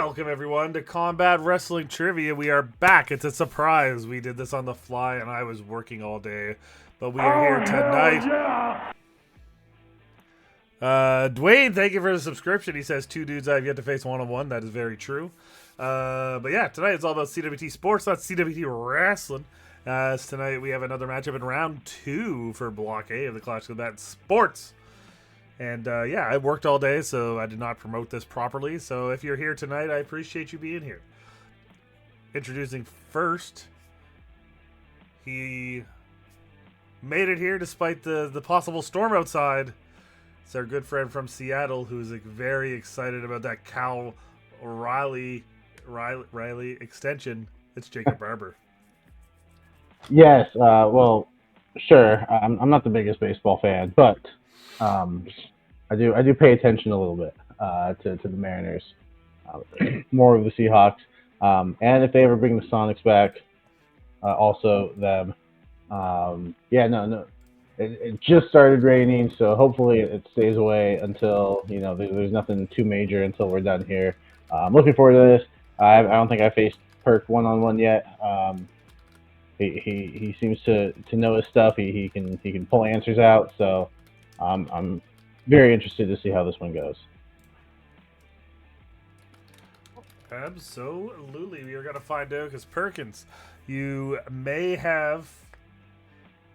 Welcome, everyone, to Combat Wrestling Trivia. We are back. It's a surprise. We did this on the fly, and I was working all day. But we are here tonight. Dwayne, thank you for the subscription. He says, 2 dudes I've yet to face one-on-one. That is very true. But yeah, tonight it's all about CWT Sports, not CWT Wrestling. As tonight we have another matchup in round 2 for Block A of the Clash of Combat Sports. And yeah, I worked all day, so I did not promote this properly. So if you're here tonight, I appreciate you being here. Introducing first, he made it here despite the possible storm outside. It's our good friend from Seattle who's very excited about that Cal Riley extension. It's Jacob Barber. Yes, well, sure. I'm not the biggest baseball fan, but I do pay attention a little bit to the Mariners, more of the Seahawks, and if they ever bring the Sonics back, also them. Yeah, no. It just started raining, so hopefully it stays away until there's nothing too major until we're done here. I'm looking forward to this. I don't think I faced Perk one-on-one yet. He seems to know his stuff. He can pull answers out. So I'm very interested to see how this one goes. Absolutely, we are gonna find out because Perkins, you may have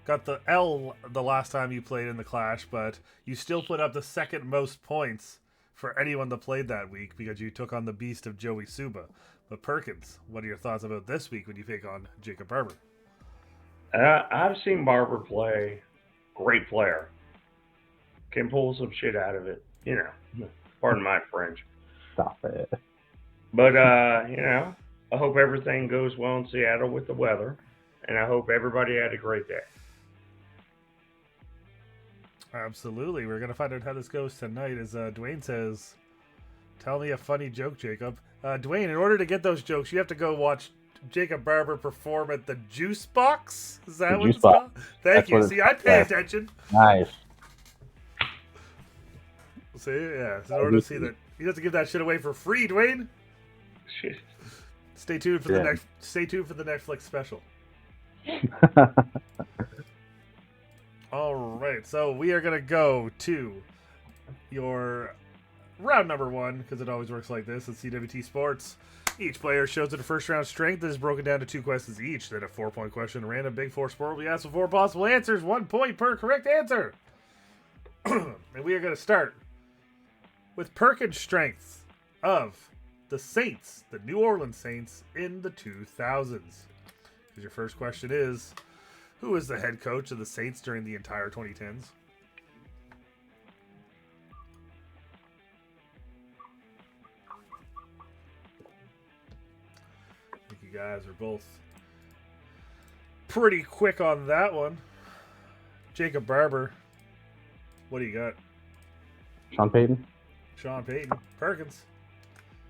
got the L the last time you played in the Clash, but you still put up the second most points for anyone that played that week because you took on the beast of Joey Suba. But Perkins, what are your thoughts about this week when you take on Jacob Barber? I've seen Barber play. Great player. Can pull some shit out of it. Pardon my French. Stop it. But, I hope everything goes well in Seattle with the weather. And I hope everybody had a great day. Absolutely. We're going to find out how this goes tonight. As Dwayne says, tell me a funny joke, Jacob. Dwayne, in order to get those jokes, you have to go watch Jacob Barber perform at the Juice Box. Is that what it's called? Thank you. See, I pay attention. Nice. See, yeah. So in order to see that, you have to give that shit away for free, Dwayne. Shit. Stay tuned for the next. Stay tuned for the Netflix special. All right, so we are gonna go to your round number 1 because it always works like this in CWT Sports. Each player shows their first round strength that is broken down to 2 questions each. Then a 4-point question, random Big Four sport will be asked with 4 possible answers, 1 point per correct answer. And we are gonna start with Perkins' strength of the Saints, the New Orleans Saints in the 2000s. Because your first question is, who was the head coach of the Saints during the entire 2010s? I think you guys are both pretty quick on that one. Jacob Barber, what do you got? Sean Payton. Sean Payton. Perkins.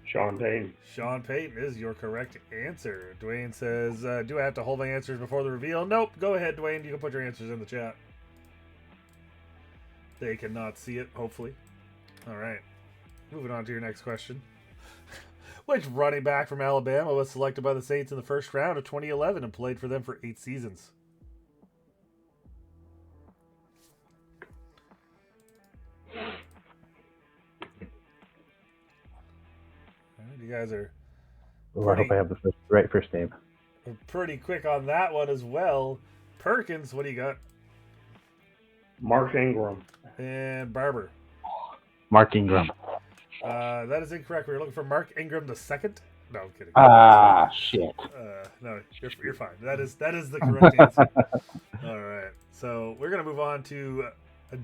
Sean Payton. Sean Payton is your correct answer. Dwayne says, do I have to hold my answers before the reveal? Nope. Go ahead, Dwayne. You can put your answers in the chat. They cannot see it, hopefully. All right. Moving on to your next question. Which running back from Alabama was selected by the Saints in the first round of 2011 and played for them for 8 seasons? You guys are I hope I have the right first name. Pretty quick on that one as well. Perkins, what do you got? Mark Ingram. And Barber. Mark Ingram. That is incorrect. We were looking for Mark Ingram the second. No, I'm kidding. Shit. No, you're fine. That is the correct answer. All right. So we're gonna move on to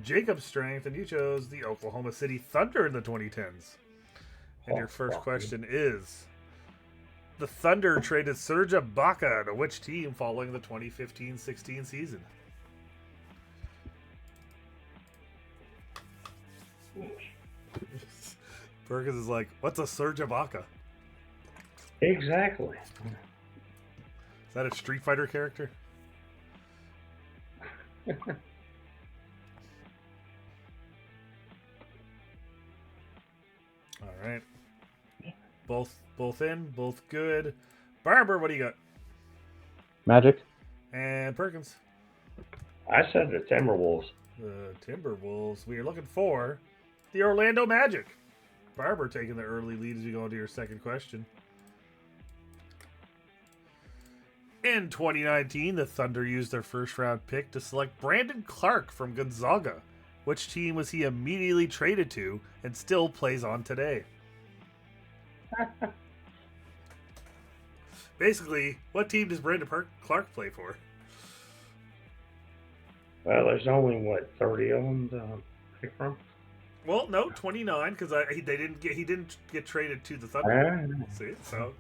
Jacob's strength, and you chose the Oklahoma City Thunder in the 2010s. And your first question is, the Thunder traded Serge Ibaka to which team following the 2015-16 season? Perkins is like, what's a Serge Ibaka? Exactly. Is that a Street Fighter character? All right. Both in, both good. Barber, what do you got? Magic. And Perkins. I said the Timberwolves. The Timberwolves. We are looking for the Orlando Magic. Barber taking the early lead as you go into your second question. In 2019, the Thunder used their first round pick to select Brandon Clark from Gonzaga. Which team was he immediately traded to and still plays on today? Basically, what team does Brandon Clark play for? Well, there's only, what, 30 of them to pick from? Well, no, 29 because he didn't get traded to the Thunder. See, so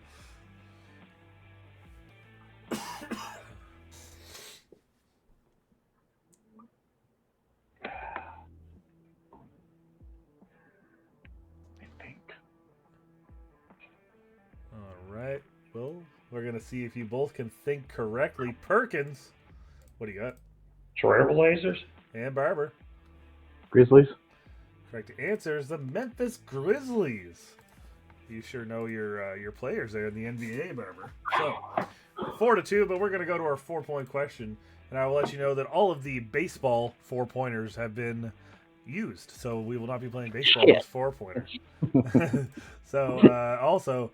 all right. Well, we're gonna see if you both can think correctly. Perkins, what do you got? Trailblazers? And Barber. Grizzlies. Correct answer is the Memphis Grizzlies. You sure know your players there in the NBA, Barber. So 4-2, but we're gonna go to our 4-point question, and I will let you know that all of the baseball 4-pointers have been used, so we will not be playing baseball with 4-pointers. So also,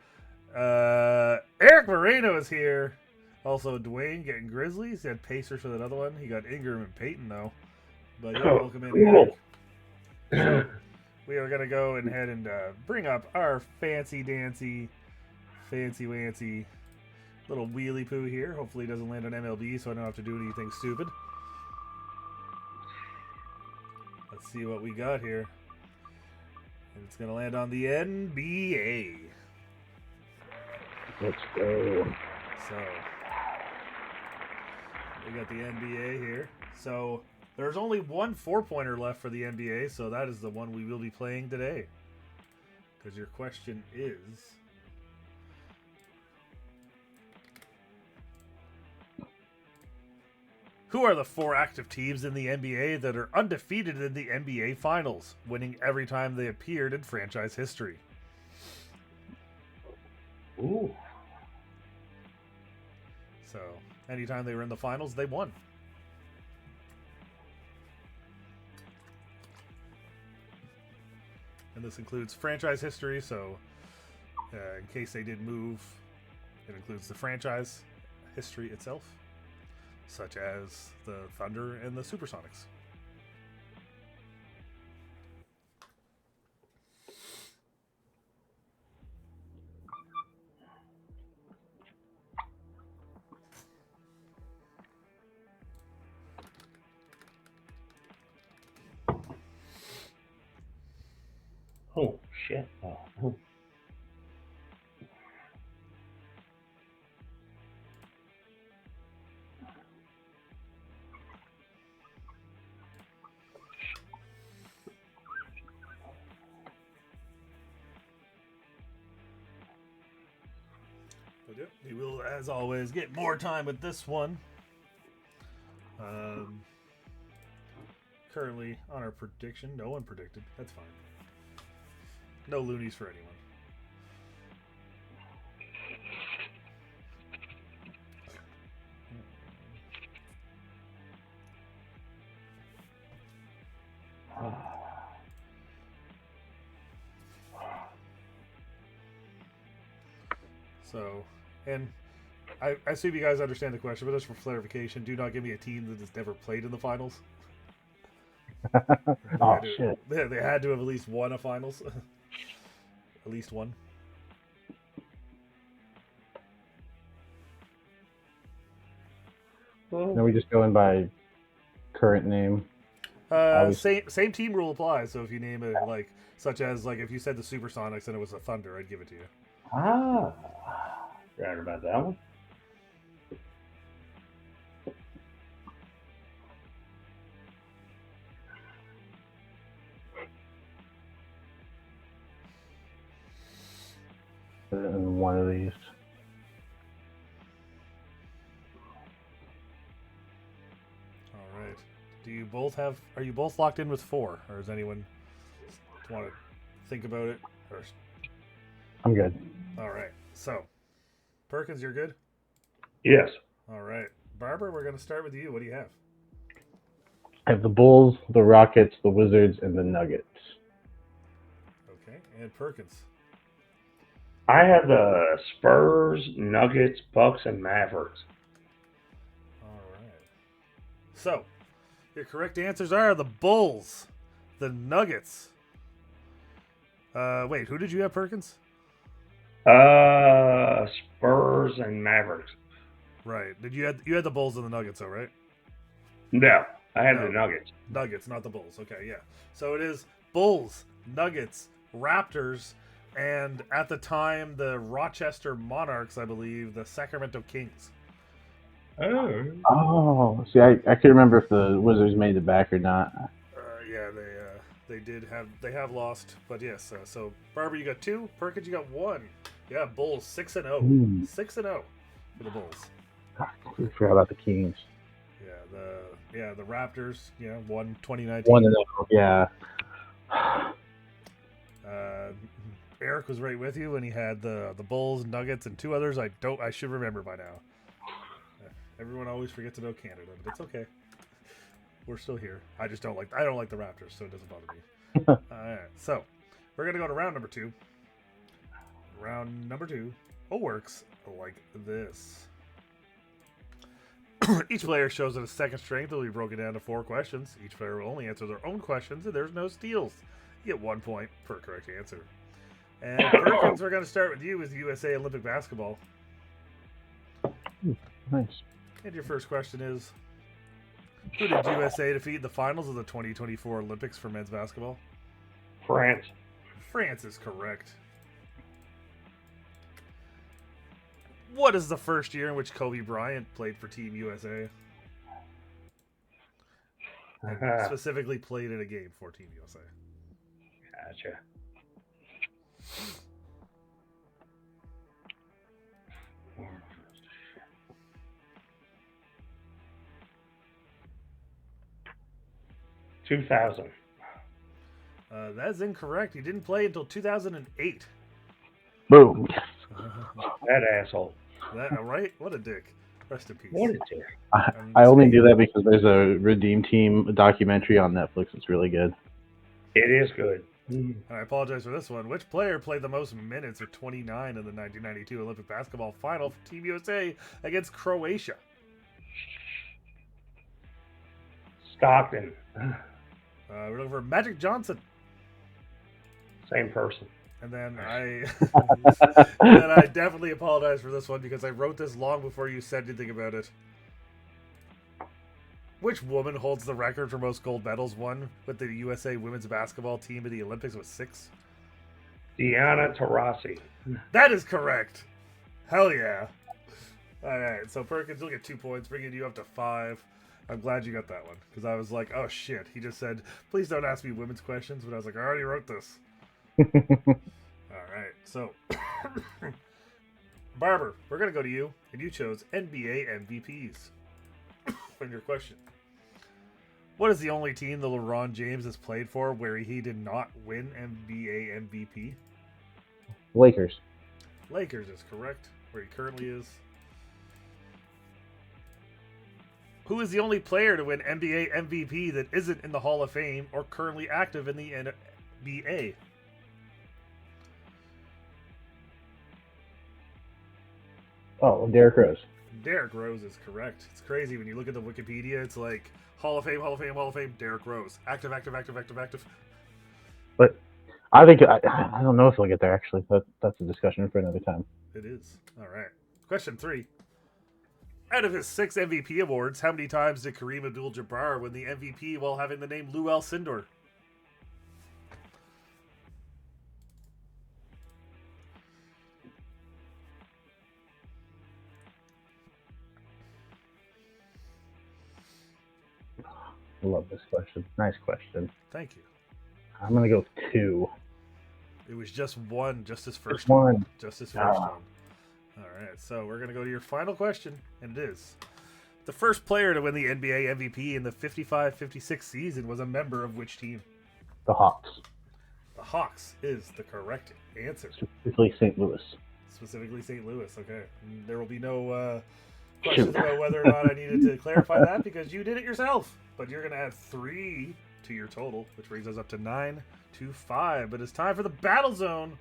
Eric Moreno is here. Also, Dwayne getting Grizzlies. He had Pacers for that other one. He got Ingram and Peyton though. But yeah, welcome in, Eric. So we are gonna go ahead and bring up our fancy dancy little wheelie poo here. Hopefully, it doesn't land on MLB, so I don't have to do anything stupid. Let's see what we got here. And it's gonna land on the NBA. Let's go. So we got the NBA here. So there's only one 4-pointer left for the NBA, so that is the one we will be playing today. Because your question is, who are the 4 active teams in the NBA that are undefeated in the NBA Finals, winning every time they appeared in franchise history? Ooh. So anytime they were in the finals, they won. And this includes franchise history, so in case they did move, it includes the franchise history itself, such as the Thunder and the Supersonics. Oh, shit. Oh. But yep, we will, as always, get more time with this one. Currently on our prediction, no one predicted. That's fine. No loonies for anyone. So, and I assume you guys understand the question, but just for clarification, do not give me a team that has never played in the finals. Oh, shit. They had to have at least won a finals. At least one. Then we just go in by current name. Same team rule applies. So if you name it like, such as like if you said the Supersonics and it was a Thunder, I'd give it to you. Ah. Right about that one. In one of these. All right. Are you both locked in with 4? Or does anyone want to think about it? Or I'm good. All right. So, Perkins, you're good? Yes. All right. Barber, we're going to start with you. What do you have? I have the Bulls, the Rockets, the Wizards, and the Nuggets. Okay. And Perkins. I have the Spurs, Nuggets, Bucks, and Mavericks. All right. So, your correct answers are the Bulls, the Nuggets. Wait, who did you have, Perkins? Spurs and Mavericks. Right. You had the Bulls and the Nuggets, though, right? No, I have No. the Nuggets. Nuggets, not the Bulls. Okay, yeah. So it is Bulls, Nuggets, Raptors, and at the time the Rochester Monarchs, I believe, the Sacramento Kings. Oh. Oh, see, I can't remember if the Wizards made it back or not. Yeah, they have lost, but yes. So Barber, you got 2. Perkins, you got 1. Yeah, Bulls 6-0, 6-0 for the Bulls. I forgot about the Kings. Yeah, the Raptors, won 2019. 1-0, yeah. Eric was right with you when he had the Bulls, Nuggets, and 2 others. I should remember by now. Everyone always forgets about Canada, but it's okay. We're still here. I don't like the Raptors, so it doesn't bother me. All right, so we're gonna go to round number 2. Round number 2 works like this. Each player shows that a second strength will be broken down to 4 questions. Each player will only answer their own questions, and there's no steals. You get 1 point per correct answer. And Perkins, we're going to start with you with USA Olympic basketball. Nice. And your first question is, who did USA defeat in the finals of the 2024 Olympics for men's basketball? France. France is correct. What is the first year in which Kobe Bryant played for Team USA? And specifically played in a game for Team USA. Gotcha. $2,000. That is incorrect. He didn't play until 2008. Boom. That asshole. Right? What a dick. Rest in peace. What a dick. I only do that because there's a Redeem Team documentary on Netflix. It's really good. It is good. And I apologize for this one. Which player played the most minutes with 29 in the 1992 Olympic basketball final for Team USA against Croatia? Stockton. We're looking for Magic Johnson. Same person. And then I definitely apologize for this one because I wrote this long before you said anything about it. Which woman holds the record for most gold medals won with the USA women's basketball team in the Olympics with 6? Diana Taurasi. That is correct. Hell yeah. All right, so Perkins, you'll get 2 points, bringing you up to 5. I'm glad you got that one because I was like, oh shit. He just said, please don't ask me women's questions, but I was like, I already wrote this. All right, so Barber, we're going to go to you, and you chose NBA MVPs. And your question. What is the only team that LeBron James has played for where he did not win NBA MVP? Lakers. Lakers is correct, where he currently is. Who is the only player to win NBA MVP that isn't in the Hall of Fame or currently active in the NBA? Oh, Derrick Rose. Derrick Rose is correct. It's crazy when you look at the Wikipedia. It's like Hall of Fame, Hall of Fame, Hall of Fame. Derrick Rose, active. But I think I don't know if he'll get there. Actually, that's a discussion for another time. It is. All right. Question 3. Out of his 6 MVP awards, how many times did Kareem Abdul-Jabbar win the MVP while having the name Lou Alcindor? I love this question. Nice question. Thank you. I'm gonna go with 2. It was just 1, just his first Just one. Just his first one. All right, so we're going to go to your final question, and it is, the first player to win the NBA MVP in the 55-56 season was a member of which team? The Hawks. The Hawks is the correct answer. Specifically St. Louis. Specifically St. Louis. Okay. There will be no questions about whether or not I needed to clarify that because you did it yourself. But you're going to add 3 to your total, which brings us up to 9-5. But it's time for the Battle Zone.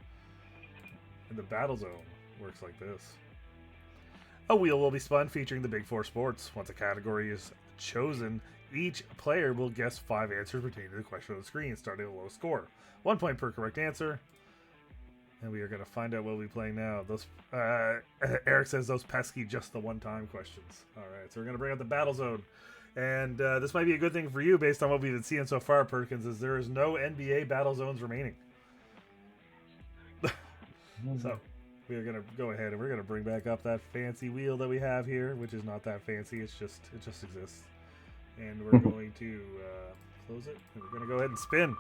And the Battle Zone works like this. A wheel will be spun featuring the Big Four sports. Once a category is chosen, each player will guess 5 answers pertaining to the question on the screen, starting at a low score. 1 point per correct answer. And we are going to find out what we'll be playing now. Those Eric says those pesky just the one-time questions. All right, so we're going to bring up the Battle Zone. And this might be a good thing for you based on what we've been seeing so far, Perkins, is there is no NBA Battle Zones remaining. So we're going to go ahead and we're going to bring back up that fancy wheel that we have here, which is not that fancy. It just exists. And we're going to close it. And we're going to go ahead and spin.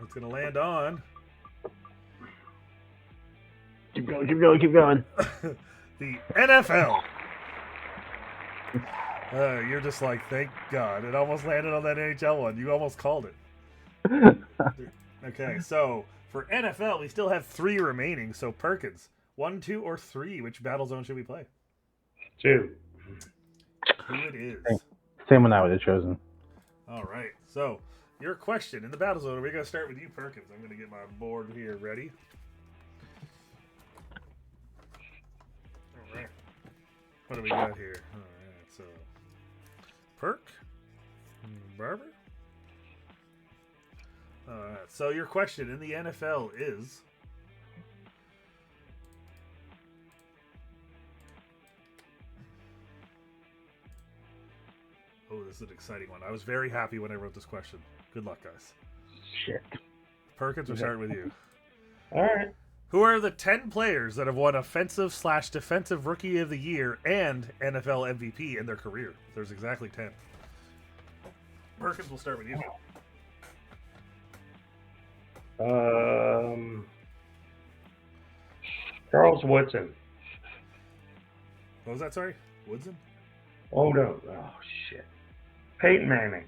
It's going to land on... Keep going, keep going, keep going. The NFL. You're just like, thank God. It almost landed on that NHL one. You almost called it. Okay, so for NFL, we still have 3 remaining. So Perkins, 1, 2, or 3, which Battle Zone should we play? 2. Who it is. Same one I would have chosen. All right, so your question in the Battle Zone. We're going to start with you, Perkins. I'm going to get my board here ready. All right. What do we got here? All right, so Perk, Barber. All right, so your question in the NFL is... Oh, this is an exciting one. I was very happy when I wrote this question. Good luck, guys. Shit. Perkins, we're starting with you. All right. Who are the 10 players that have won Offensive/Defensive Rookie of the Year and NFL MVP in their career? There's exactly 10. Perkins, we'll start with you. Charles Woodson. What was that, sorry? Woodson? Oh, no. Oh, shit. Peyton Manning.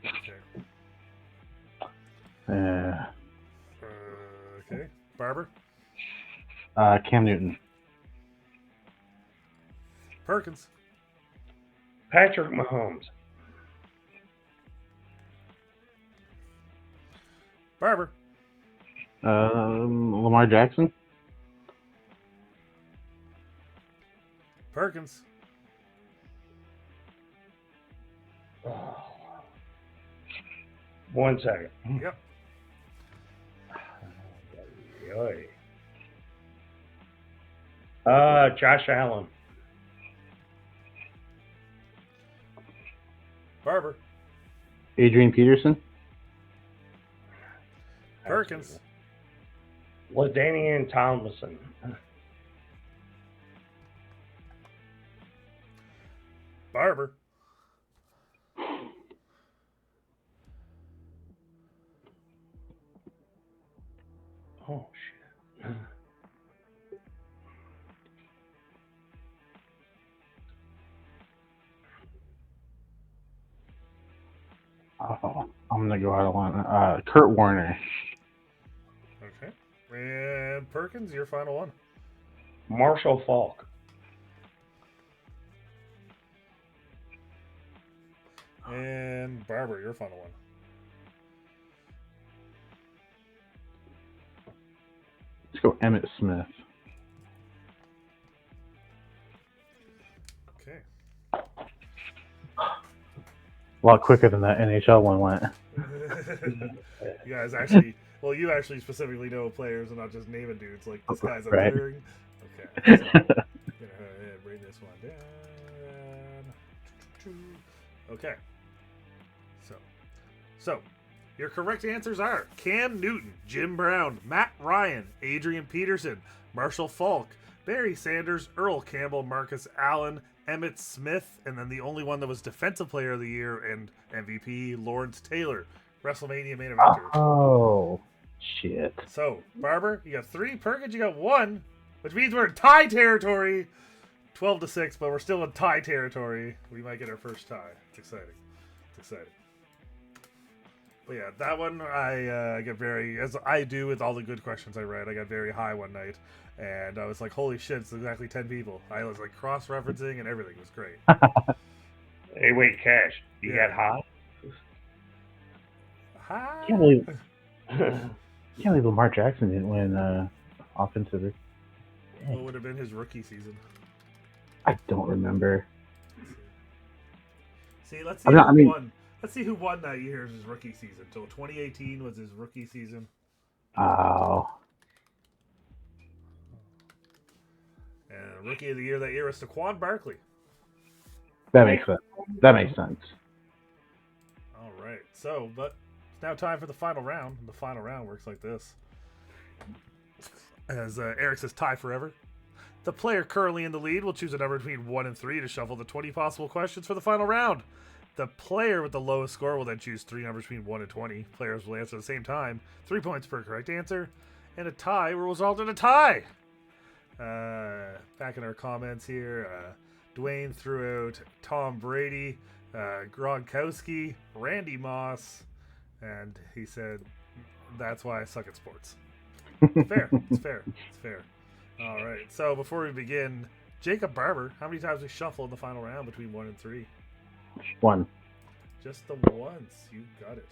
Okay. Okay. Barber? Cam Newton. Perkins? Patrick Mahomes. Barber? Lamar Jackson. Perkins? Oh. 1 second. Yep. Josh Allen. Barber? Adrian Peterson. Perkins? LaDainian Tomlinson. Barber? Oh, shit. Oh, I'm gonna go out of line. Kurt Warner. Okay. And Perkins, your final one. Marshall Falk. And Barber, your final one. Let's go Emmitt Smith. Okay. A lot quicker than that NHL one went. You guys actually, well, you actually specifically know players and not just naming dudes like this guy's a Right. third. Okay. So, gonna bring this one down. Okay. So, your correct answers are Cam Newton, Jim Brown, Matt Ryan, Adrian Peterson, Marshall Falk, Barry Sanders, Earl Campbell, Marcus Allen, Emmitt Smith, and then the only one that was Defensive Player of the Year and MVP, Lawrence Taylor, WrestleMania main eventer. Oh, shit. So, Barber, you got 3. Perkins, you got 1, which means we're in tie territory. 12-6, but we're still in tie territory. We might get our first tie. It's exciting. It's exciting. But yeah, that one I got very, as I do with all the good questions I read, I got very high one night, and I was like, holy shit, it's exactly 10 people. I was like cross-referencing and everything was great. Hey, wait, Cash, you Yeah. got high? Hi. Can't believe Lamar Jackson didn't win offensive. What would have been his rookie season? I don't remember. See, let's see who won. Let's see who won that year his rookie season. So 2018 was his rookie season. Oh. And rookie of the year that year was Saquon Barkley. That makes sense. That makes sense. All right. So, but it's now time for the final round. The final round works like this. As Eric says, tie forever. The player currently in the lead will choose a number between 1 and 3 to shuffle the 20 possible questions for the final round. The player with the lowest score will then choose 3 numbers between 1 and 20. Players will answer at the same time, 3 points per correct answer, and a tie will result in a tie. Back in our comments here, Dwayne threw out Tom Brady, Gronkowski, Randy Moss, and he said, that's why I suck at sports. It's fair. It's fair. It's fair. All right. So before we begin, Jacob Barber, how many times we shuffle in the final round between 1 and 3? 1. Just the once. You got it.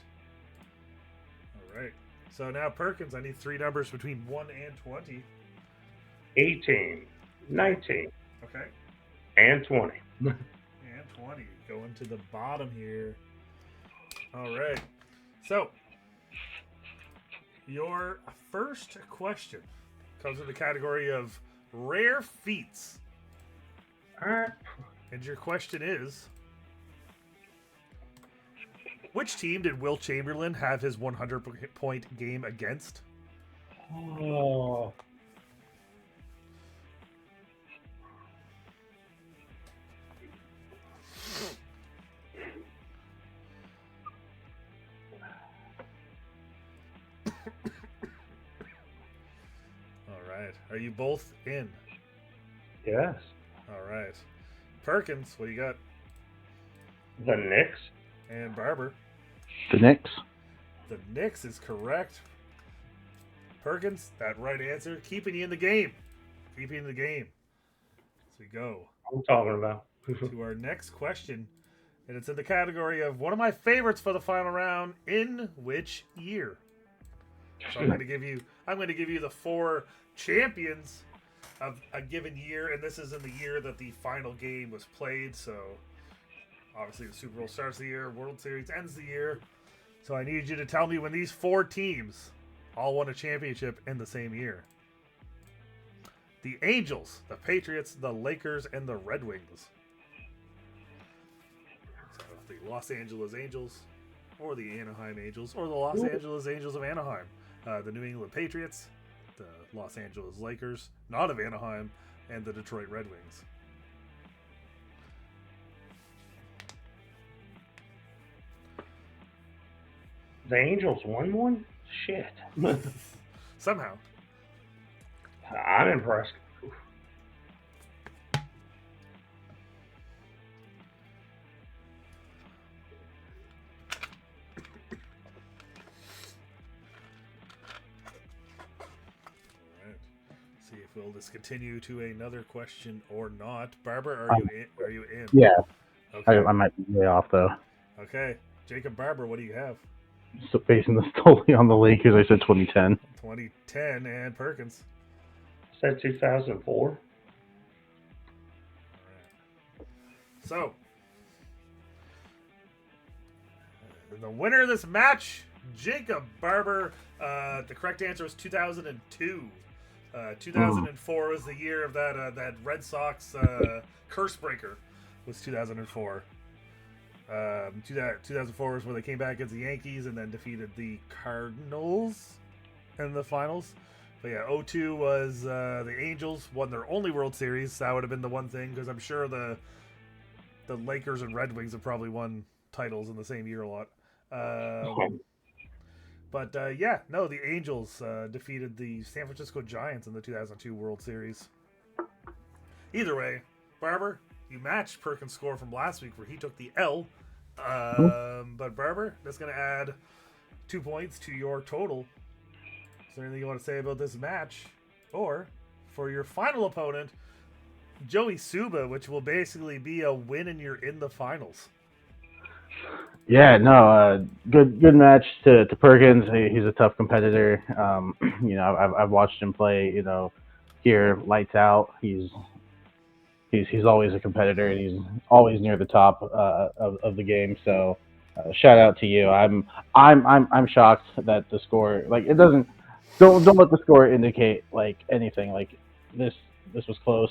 All right. So now Perkins, I need 3 numbers between 1 and 20. 18, 19, Okay. and 20. And 20. Going to the bottom here. All right. So your first question comes in the category of rare feats. All right. And your question is, which team did Will Chamberlain have his 100-point game against? Oh. All right. Are you both in? Yes. All right. Perkins, what do you got? The Knicks. And Barber. The Knicks. The Knicks is correct. Perkins, that right answer, keeping you in the game. Keeping you in the game. So we go I'm talking about. to our next question, and it's in the category of one of my favorites for the final round. In which year? So I'm going to give you the 4 champions of a given year, and this is in the year that the final game was played. So obviously the Super Bowl starts the year, World Series ends the year. So I need you to tell me when these 4 teams all won a championship in the same year. The Angels, the Patriots, the Lakers, and the Red Wings. So the Los Angeles Angels, or the Anaheim Angels, or the Los Angeles Angels of Anaheim. The New England Patriots, the Los Angeles Lakers, not of Anaheim, and the Detroit Red Wings. The Angels won one? Shit. Somehow. I'm impressed. See if we'll just continue to another question or not. Barber, are you in? Yeah. Okay. I might be way off, though. Okay. Jacob Barber, what do you have? So basing this totally on the Lakers, I said 2010. 2010, and Perkins. Is that 2004? So, the winner of this match, Jacob Barber. The correct answer was 2002. 2004 was the year of that Red Sox curse breaker. Was 2004. 2004 was where they came back against the Yankees and then defeated the Cardinals in the finals. But yeah, 02 was the Angels won their only World Series. That would have been the one thing, because I'm sure the Lakers and Red Wings have probably won titles in the same year a lot. But the Angels defeated the San Francisco Giants in the 2002 World Series. Either way, Barber, you matched Perkins' score from last week where he took the L. But Barber, that's going to add 2 points to your total. Is there anything you want to say about this match? Or for your final opponent, Joey Suba, which will basically be a win and you're in the finals. Yeah, no, good match to Perkins. He's a tough competitor. I've watched him play. Here, lights out. He's always a competitor, and he's always near the top of the game. So, shout out to you. I'm shocked that the score, it doesn't. Don't let the score indicate anything. This was close.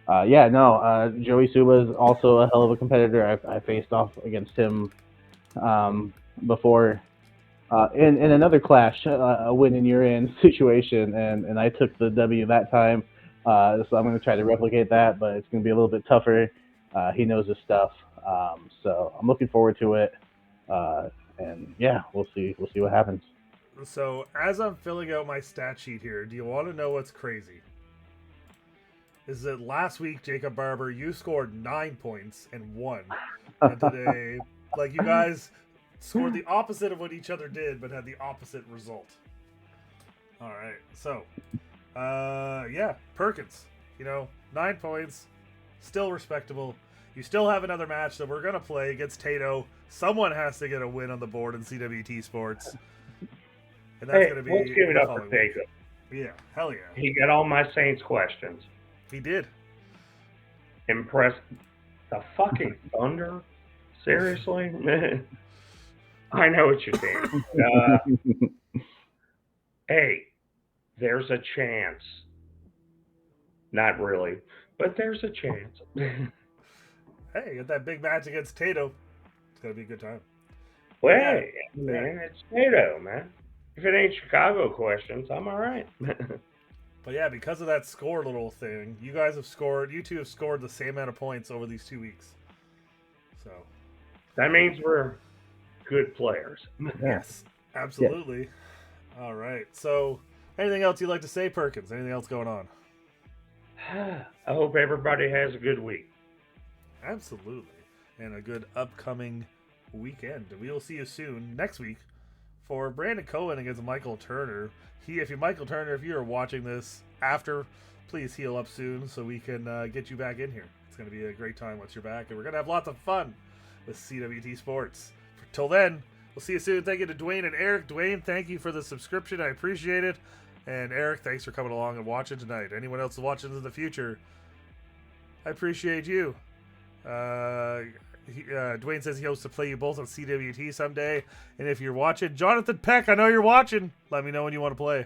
Joey Suba is also a hell of a competitor. I faced off against him before in another clash, a win and you're in situation, and I took the W that time. So I'm going to try to replicate that, but it's going to be a little bit tougher. He knows his stuff, so I'm looking forward to it. And yeah, we'll see what happens. So as I'm filling out my stat sheet here, do you want to know what's crazy? Is that last week, Jacob Barber, you scored 9 points and won. And today, you guys scored the opposite of what each other did, but had the opposite result. All right. So, Perkins, 9 points, still respectable. You still have another match that we're going to play against Tato. Someone has to get a win on the board in CWT Sports. And that's going to be let's give it up for Tato. Yeah, hell yeah. He got all my Saints questions. He did. Impressed. The fucking Thunder? Seriously? I know what you're saying. Hey, there's a chance. Not really, but there's a chance. Hey, get that big match against Tato. It's going to be a good time. Well, hey, man, it's Tato, man. If it ain't Chicago questions, I'm all right. But yeah, because of that score little thing, you two have scored the same amount of points over these 2 weeks. So that means we're good players. Yes, absolutely. Yeah. All right. So anything else you'd like to say, Perkins? Anything else going on? I hope everybody has a good week. Absolutely. And a good upcoming weekend. We will see you soon next week for Brandon Cohen against Michael Turner. Michael Turner, if you are watching this after, please heal up soon so we can get you back in here. It's going to be a great time once you're back, and we're going to have lots of fun with CWT Sports. Till then, we'll see you soon. Thank you to Dwayne and Eric. Dwayne, thank you for the subscription. I appreciate it. And Eric, thanks for coming along and watching tonight. Anyone else watching in the future, I appreciate you. Dwayne says he hopes to play you both on CWT someday. And if you're watching, Jonathan Peck, I know you're watching. Let me know when you want to play.